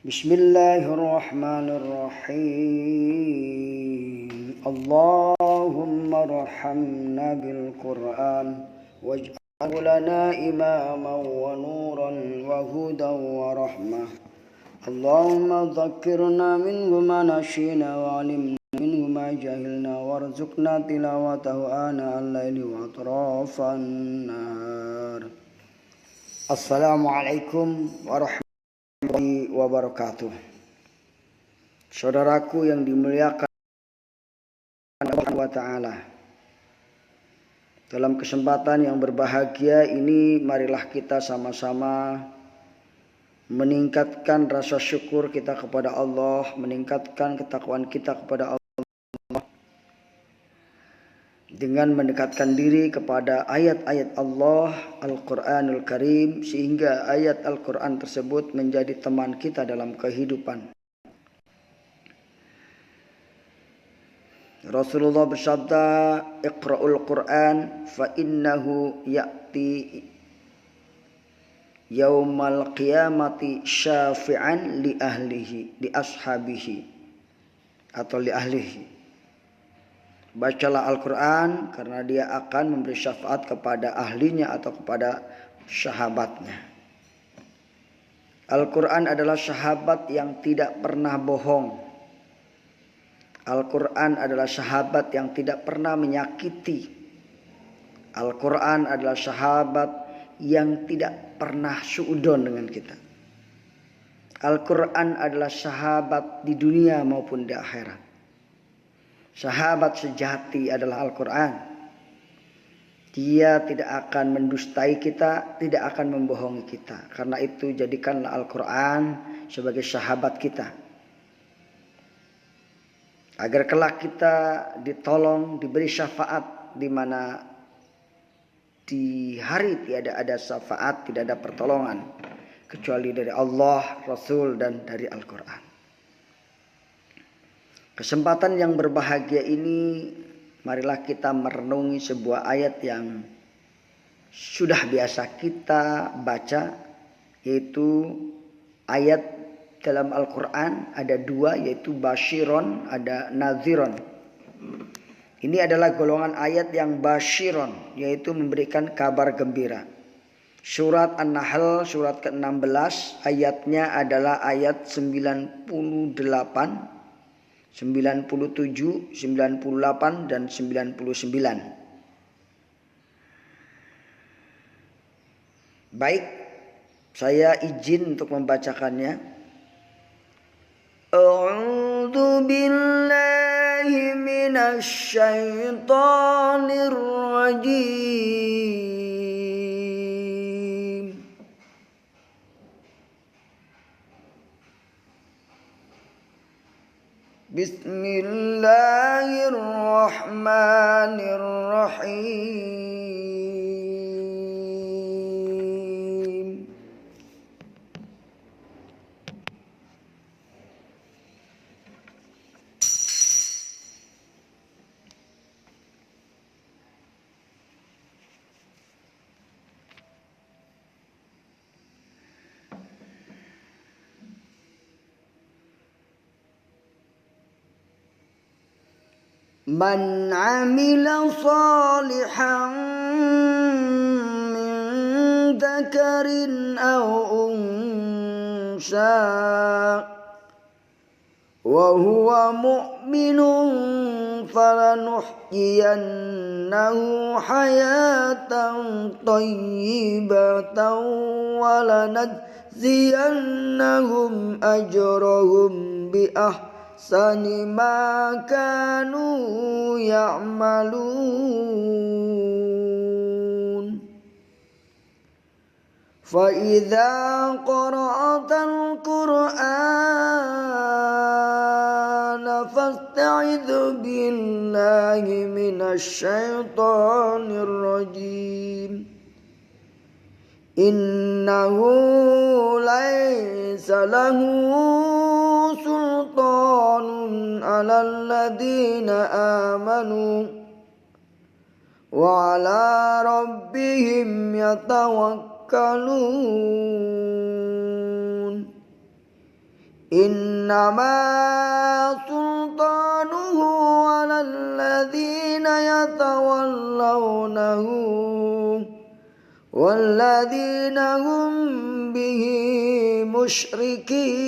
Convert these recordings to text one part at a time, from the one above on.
Bismillahirrahmanirrahim. Allahumma arhamna bil Qur'an waj'al lana imaman wa nuran wa hudan wa rahmah. Allahumma dhakkirna minhu ma nasina wa alimna minhu ma jahilna warzuqna tilawatahu ana al-laili wa atrafan nahar. Assalamualaikum warahmatullahi wabarakatuh. Saudaraku yang dimuliakan Allah wa ta'ala, dalam kesempatan yang berbahagia ini marilah kita sama-sama meningkatkan rasa syukur kita kepada Allah, meningkatkan ketakwaan kita kepada Allah dengan mendekatkan diri kepada ayat-ayat Allah Al-Quranul Karim, sehingga ayat Al-Quran tersebut menjadi teman kita dalam kehidupan. Rasulullah bersabda, "Iqra'ul Quran fa innahu ya'ti yaumal qiyamati syafi'an li ahlihi, li ashabihi atau li ahlihi." Bacalah Al-Quran karena dia akan memberi syafaat kepada ahlinya atau kepada sahabatnya. Al-Quran adalah sahabat yang tidak pernah bohong. Al-Quran adalah sahabat yang tidak pernah menyakiti. Al-Quran adalah sahabat yang tidak pernah suudon dengan kita. Al-Quran adalah sahabat di dunia maupun di akhirat. Sahabat sejati adalah Al-Quran. Dia tidak akan mendustai kita, tidak akan membohongi kita. Karena itu jadikanlah Al-Quran sebagai sahabat kita, agar kelak kita ditolong, diberi syafaat, di mana di hari tiada ada syafaat, tidak ada pertolongan kecuali dari Allah, Rasul, dan dari Al-Quran. Kesempatan yang berbahagia ini, marilah kita merenungi sebuah ayat yang sudah biasa kita baca, yaitu ayat dalam Al-Quran ada dua, yaitu basyiron, ada nadhiron. Ini adalah golongan ayat yang basyiron, yaitu memberikan kabar gembira. Surat An-Nahl surat ke-16 ayatnya adalah ayat 98, 97, 98, dan 99. Baik, saya izin untuk membacakannya. A'udzu billahi minasy syaithanir rajim. Bismillahirrahmanirrahim. Man 'amila shalihan min dzakarin aw unsa wa huwa mu'minun falanuhyiyannahu hayatan thayyibatan wa lanajziyannahum ajrahum bi ahsani ma kanu ya'malun. Fa idza qara'atal Qur'ana fasta'idz billahi minasy syaithanir rajim. Innahu laisa lahu sultanun 'alal ladzina amanu wa 'ala rabbihim yatawakkalun. Innama sultanuhu 'alal ladzina yatawallawnahu walladzina hum bihi musyrikun.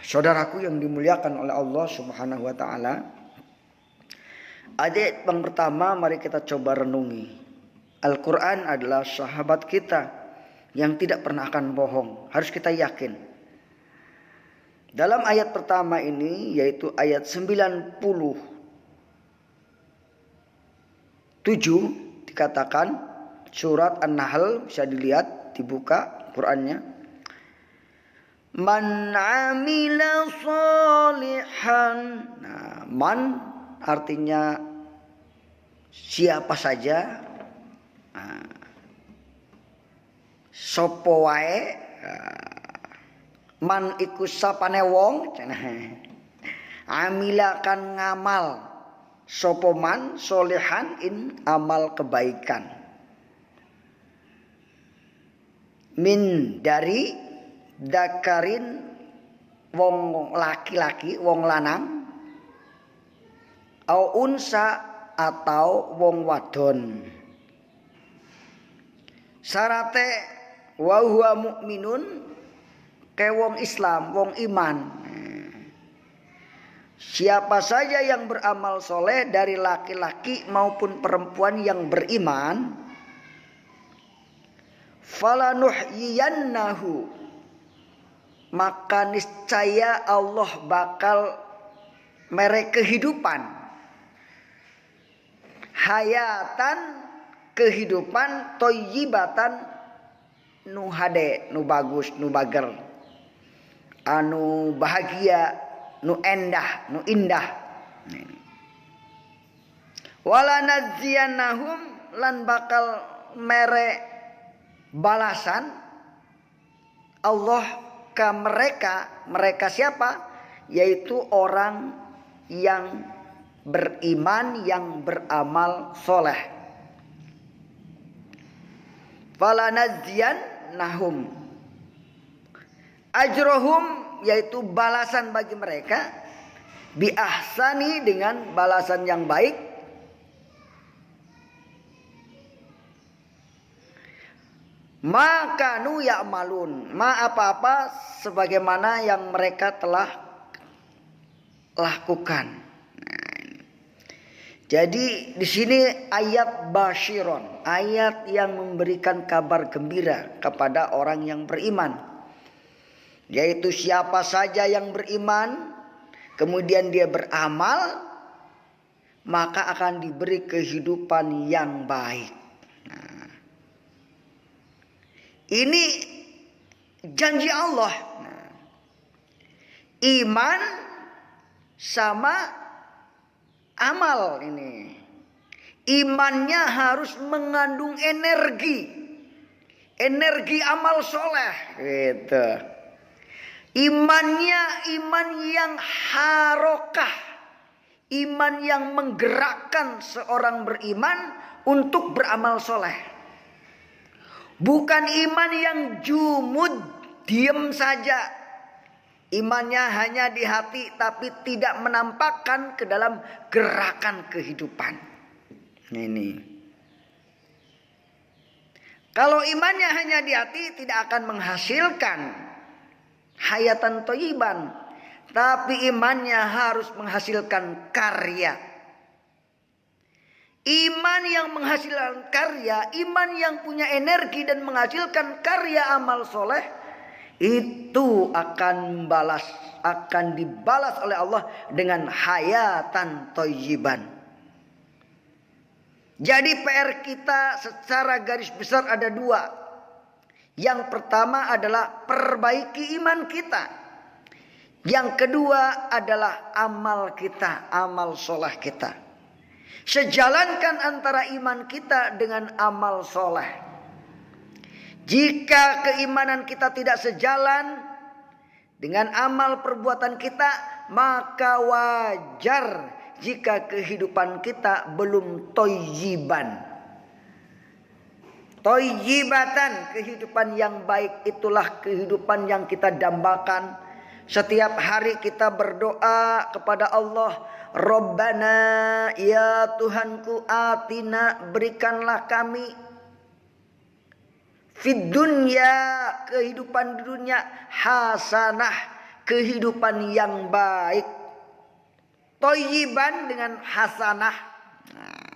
Saudaraku yang dimuliakan oleh Allah Subhanahu wa taala, ayat yang pertama mari kita coba renungi. Al-Qur'an adalah sahabat kita yang tidak pernah akan bohong, harus kita yakin. Dalam ayat pertama ini yaitu ayat 97 dikatakan, surat An-Nahl, bisa dilihat dibuka Qur'annya. Man amila sholihan. Nah, man artinya siapa saja. Nah, sopo wae. Man iku sapane wong. Amila kan ngamal. Sopo man sholihan in amal kebaikan. Min dari dakarin wong laki-laki, wong lanang, au unsa atau wong wadon. Syarate wa huwa mukminun, ke wong Islam, wong iman. Siapa saja yang beramal soleh dari laki-laki maupun perempuan yang beriman, falanuhyiyannahu, maka niscaya Allah bakal mere kehidupan, hayatan, kehidupan, thayyibatan, nu hade, nu bagus, nu bager, anu bahagia, nu endah, nu indah. Wala nadziyannahum, lan bakal mere balasan Allah ke mereka siapa? Yaitu orang yang beriman, yang beramal soleh. Falanadziyannahum ajrohum, yaitu balasan bagi mereka, bi ahsani, dengan balasan yang baik, maka nu ya'malun, ma apa-apa sebagaimana yang mereka telah lakukan. Jadi di sini ayat basyiron, ayat yang memberikan kabar gembira kepada orang yang beriman. Yaitu siapa saja yang beriman kemudian dia beramal, maka akan diberi kehidupan yang baik. Ini janji Allah. Iman sama amal ini. Imannya harus mengandung energi. Energi amal soleh. Gitu. Imannya iman yang harokah. Iman yang menggerakkan seorang beriman untuk beramal soleh. Bukan iman yang jumud, diem saja. Imannya hanya di hati tapi tidak menampakkan ke dalam gerakan kehidupan. Ini. Kalau imannya hanya di hati tidak akan menghasilkan hayatan thayyiban. Tapi imannya harus menghasilkan karya. Iman yang menghasilkan karya, iman yang punya energi dan menghasilkan karya amal soleh, itu akan dibalas oleh Allah dengan hayatan thayyiban. Jadi PR kita secara garis besar ada dua. Yang pertama adalah perbaiki iman kita. Yang kedua adalah amal kita, amal soleh kita. Sejalankan antara iman kita dengan amal soleh. Jika keimanan kita tidak sejalan dengan amal perbuatan kita, maka wajar jika kehidupan kita belum thayyiban. Thayyibatan, kehidupan yang baik itulah kehidupan yang kita dambakan. Setiap hari kita berdoa kepada Allah, Rabbana, ya Tuhanku, atina, berikanlah kami fid dunya, kehidupan di dunia, hasanah, kehidupan yang baik. Thayyiban dengan hasanah. Nah,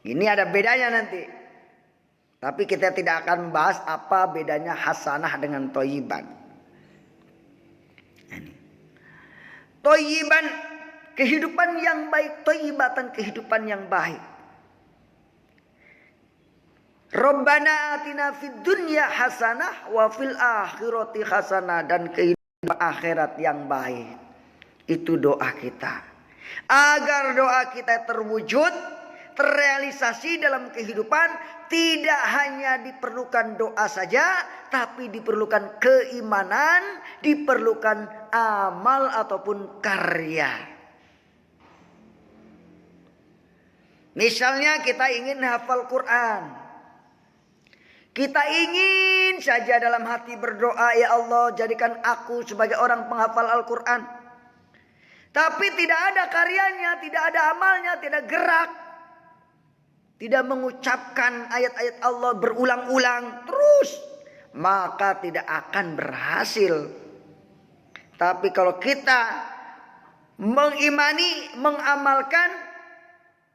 ini ada bedanya nanti. Tapi kita tidak akan membahas apa bedanya hasanah dengan thayyiban. Thayyiban, kehidupan yang baik. Thayyibatan, kehidupan yang baik. Rabbana atina fid dunya hasanah wa fil akhirati hasanah, dan kehidupan akhirat yang baik. Itu doa kita. Agar doa kita terwujud, terrealisasi dalam kehidupan, tidak hanya diperlukan doa saja, tapi diperlukan keimanan, diperlukan amal ataupun karya. Misalnya kita ingin hafal Quran. Kita ingin saja dalam hati berdoa, ya Allah, jadikan aku sebagai orang penghafal Al-Quran. Tapi tidak ada karyanya, tidak ada amalnya, tidak gerak. Tidak mengucapkan ayat-ayat Allah berulang-ulang terus, maka tidak akan berhasil. Tapi kalau kita mengimani, mengamalkan,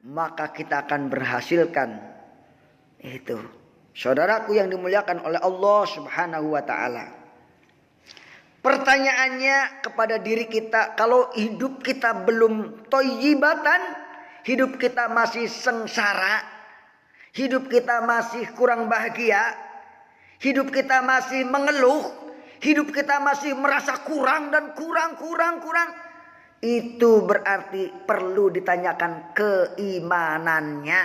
maka kita akan berhasilkan. Itu, saudaraku yang dimuliakan oleh Allah Subhanahu wa ta'ala. Pertanyaannya kepada diri kita, kalau hidup kita belum thayyibatan, hidup kita masih sengsara, hidup kita masih kurang bahagia, hidup kita masih mengeluh, hidup kita masih merasa kurang dan kurang. Itu berarti perlu ditanyakan keimanannya,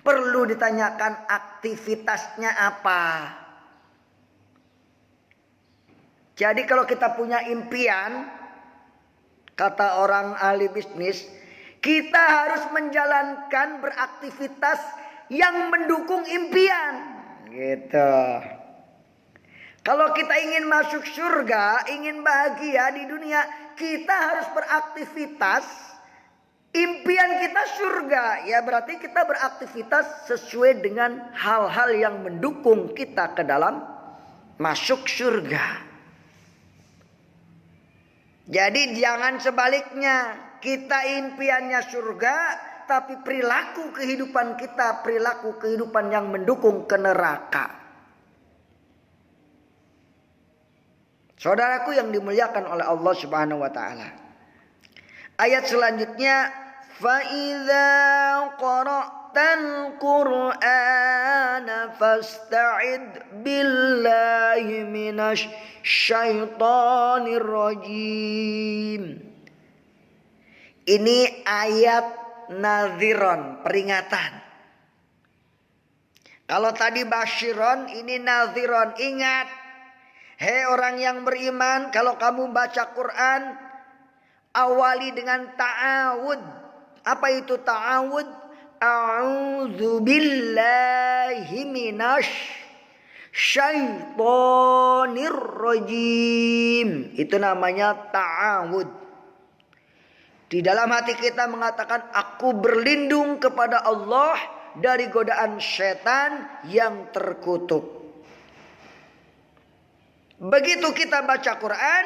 perlu ditanyakan aktivitasnya apa. Jadi kalau kita punya impian, kata orang ahli bisnis, kita harus menjalankan beraktivitas yang mendukung impian. Gitu. Kalau kita ingin masuk surga, ingin bahagia di dunia, kita harus beraktivitas. Impian kita surga, ya berarti kita beraktivitas sesuai dengan hal-hal yang mendukung kita ke dalam masuk surga. Jadi jangan sebaliknya, kita impiannya surga, tapi perilaku kehidupan kita, perilaku kehidupan yang mendukung ke neraka. Saudaraku yang dimuliakan oleh Allah Subhanahu wa ta'ala. Ayat selanjutnya, فَإِذَا قَرَأْتَ الْقُرْآنَ فَاسْتَعِذْ بِاللَّهِ مِنَ الشَّيْطَانِ الرَّجِيمِ. Ini ayat nadhiron, peringatan. Kalau tadi basyiron, ini nadhiron. Ingat, hei orang yang beriman, kalau kamu baca Quran, awali dengan ta'awud. Apa itu ta'awud? A'udzu billahi minasy syaitonir rajim. Itu namanya ta'awud. Di dalam hati kita mengatakan, aku berlindung kepada Allah dari godaan setan yang terkutuk. Begitu kita baca Quran,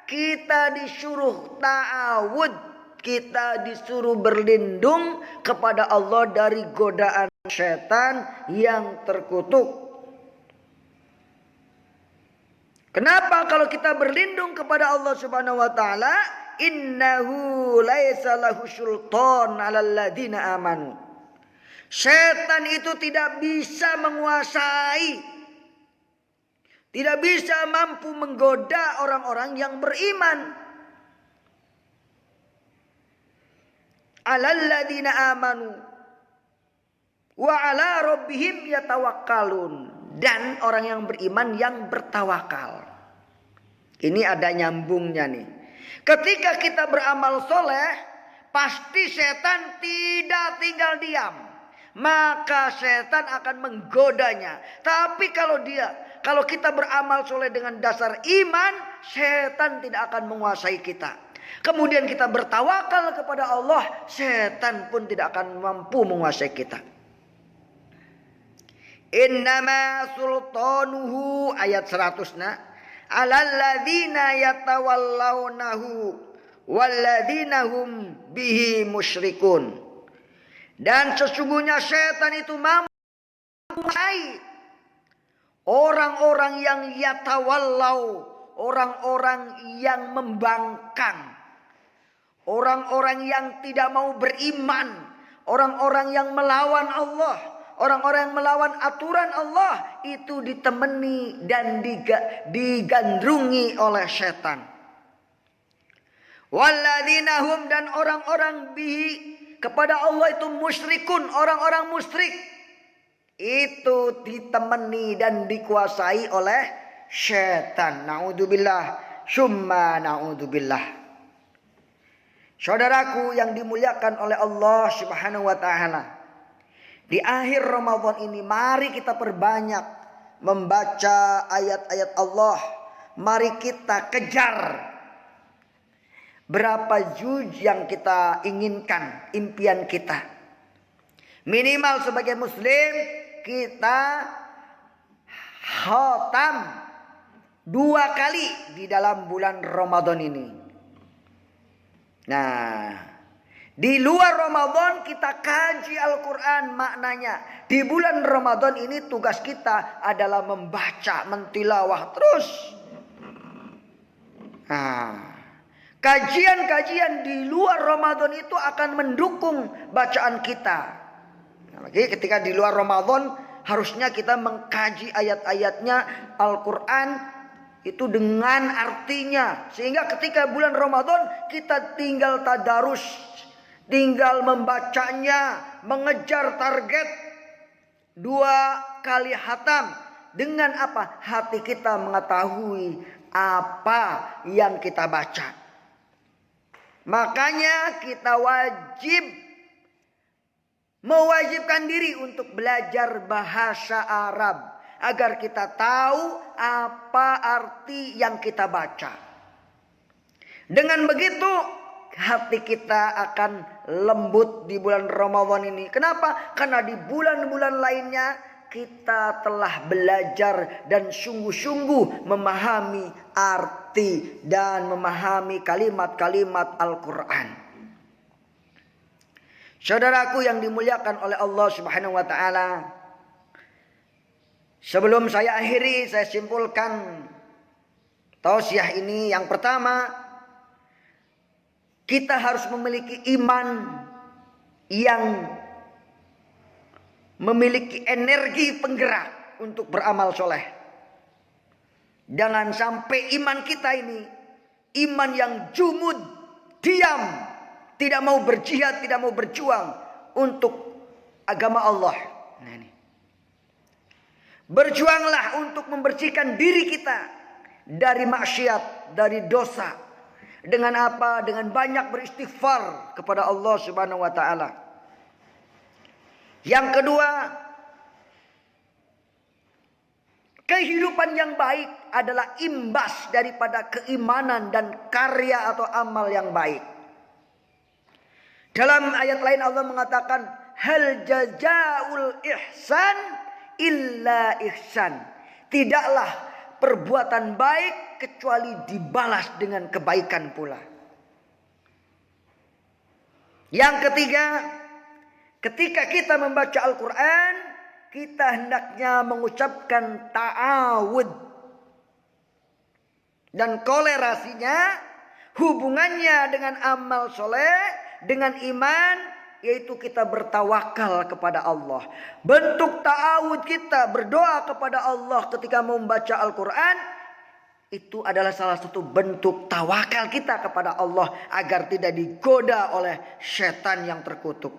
kita disuruh ta'awud. Kita disuruh berlindung kepada Allah dari godaan setan yang terkutuk. Kenapa kalau kita berlindung kepada Allah Subhanahu wa ta'ala? Innahu laisa lahu sultan 'alal ladzina amanu. Setan itu tidak bisa menguasai, tidak bisa mampu menggoda orang-orang yang beriman. 'Alal ladzina amanu wa 'ala rabbihim yatawakkalun. Dan orang yang beriman yang bertawakal. Ini ada nyambungnya nih. Ketika kita beramal soleh, pasti setan tidak tinggal diam. maka setan akan menggodanya. Tapi kalau kita beramal soleh dengan dasar iman, setan tidak akan menguasai kita. Kemudian kita bertawakal kepada Allah, setan pun tidak akan mampu menguasai kita. Innama sultanuhu ayat 100 alal ladzina yatawallawnahu walladzina hum bihi musyrikun. Dan sesungguhnya setan itu mampu orang-orang yang yatawallau, orang-orang yang membangkang, orang-orang yang tidak mau beriman, orang-orang yang melawan Allah, orang-orang yang melawan aturan Allah, itu ditemani dan digandrungi oleh setan. Walladzina hum, dan orang-orang bihi, kepada Allah itu musyrikun, orang-orang musyrik, itu ditemani dan dikuasai oleh setan. Naudzubillah, summa naudzubillah. Saudaraku yang dimuliakan oleh Allah Subhanahu wa taala, di akhir Ramadan ini mari kita perbanyak membaca ayat-ayat Allah. Mari kita kejar berapa juz yang kita inginkan, impian kita. Minimal sebagai muslim kita khatam 2 kali di dalam bulan Ramadan ini. Nah, di luar Ramadan kita kaji Al-Quran maknanya. Di bulan Ramadan ini tugas kita adalah membaca, mentilawah terus. Nah, kajian-kajian di luar Ramadan itu akan mendukung bacaan kita. Nah, lagi ketika di luar Ramadan harusnya kita mengkaji ayat-ayatnya Al-Quran itu dengan artinya. Sehingga ketika bulan Ramadan kita tinggal tadarus, tinggal membacanya, mengejar target 2 kali khatam. Dengan apa? Hati kita mengetahui apa yang kita baca. Makanya kita mewajibkan diri untuk belajar bahasa Arab agar kita tahu apa arti yang kita baca. Dengan begitu hati kita akan lembut di bulan Ramadan ini. Kenapa? Karena di bulan-bulan lainnya kita telah belajar dan sungguh-sungguh memahami arti dan memahami kalimat-kalimat Al-Quran. Saudaraku yang dimuliakan oleh Allah Subhanahu wa taala, sebelum saya akhiri, saya simpulkan tausiah ini. Yang pertama, kita harus memiliki iman yang memiliki energi penggerak untuk beramal soleh. Jangan sampai iman kita ini iman yang jumud, diam, tidak mau berjihad, tidak mau berjuang untuk agama Allah. Nah, ini. Berjuanglah untuk membersihkan diri kita dari maksiat, dari dosa. Dengan apa? Dengan banyak beristighfar kepada Allah Subhanahu wa taala. Yang kedua, kehidupan yang baik adalah imbas daripada keimanan dan karya atau amal yang baik. Dalam ayat lain Allah mengatakan, hal jazaul ihsan illa ihsan. Tidaklah perbuatan baik kecuali dibalas dengan kebaikan pula. Yang ketiga, ketika kita membaca Al-Quran, kita hendaknya mengucapkan ta'awud. Dan kolerasinya, hubungannya dengan amal soleh, dengan iman, yaitu kita bertawakal kepada Allah. Bentuk ta'awud kita, berdoa kepada Allah ketika membaca Al-Quran, itu adalah salah satu bentuk tawakal kita kepada Allah agar tidak digoda oleh setan yang terkutuk.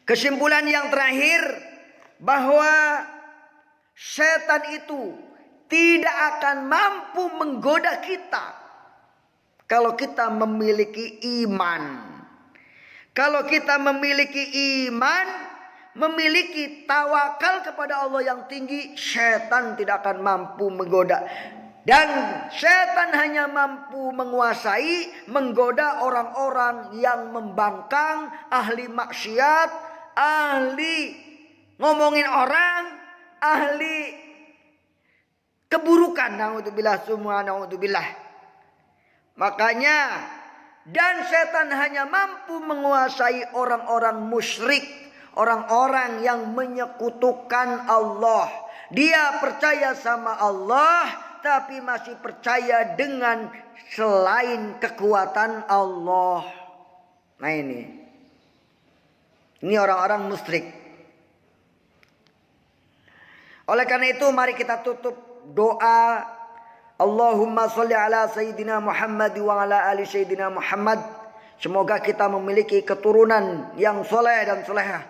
Kesimpulan yang terakhir, bahwa setan itu tidak akan mampu menggoda kita kalau kita memiliki iman. Kalau kita memiliki iman, memiliki tawakal kepada Allah yang tinggi, setan tidak akan mampu menggoda. Dan setan hanya mampu menguasai, menggoda orang-orang yang membangkang, ahli maksiat, ahli ngomongin orang, ahli keburukan. Naudzubillah, semua naudzubillah. Makanya, dan setan hanya mampu menguasai orang-orang musyrik, orang-orang yang menyekutukan Allah. Dia percaya sama Allah, tapi masih percaya dengan selain kekuatan Allah. Nah ini orang-orang musyrik. Oleh karena itu mari kita tutup doa. Allahumma sholli ala Sayyidina Muhammad wa ala ali Sayyidina Muhammad. Semoga kita memiliki keturunan yang soleh dan solehah.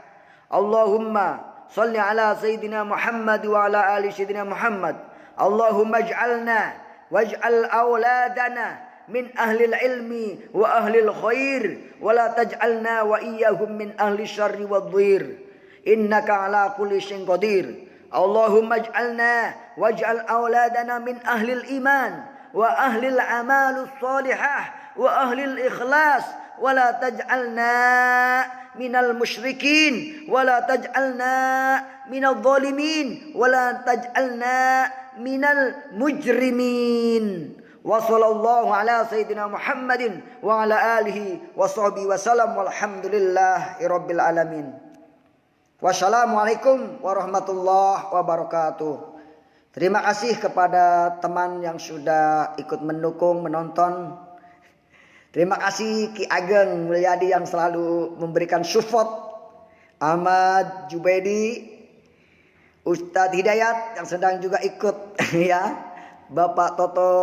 Allahumma sholli ala Sayyidina Muhammad wa ala ali Sayyidina Muhammad. Allahumma ij'alna waj'al awladana min ahlil ilmi wa ahlil khair wa la taj'alna wa iyyahum min ahli syarri wadh-dhir innaka ala kulli syai'in qadir. Allahumma ij'alna waj'al awladana min ahlil iman wa ahlil amalus salihah wa ahlil ikhlas wa la taj'alna minal musyrikin wa la taj'alna minal zalimin wa la taj'alna minal mujrimin. Wa sallallahu ala sayyidina Muhammadin wa ala alihi wa sahbihi wa salam walhamdulillahi rabbil alamin. Wassalamualaikum warahmatullahi wabarakatuh. Terima kasih kepada teman yang sudah ikut mendukung, menonton. Terima kasih Ki Ageng Mulyadi yang selalu memberikan support. Ahmad Jubaidi, Ustadz Hidayat yang sedang juga ikut ya. Bapak Toto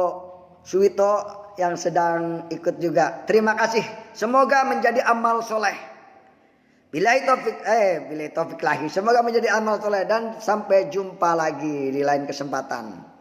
Suwito yang sedang ikut juga. Terima kasih. Semoga menjadi amal soleh. Billahi taufik lagi. Semoga menjadi amal soleh dan sampai jumpa lagi di lain kesempatan.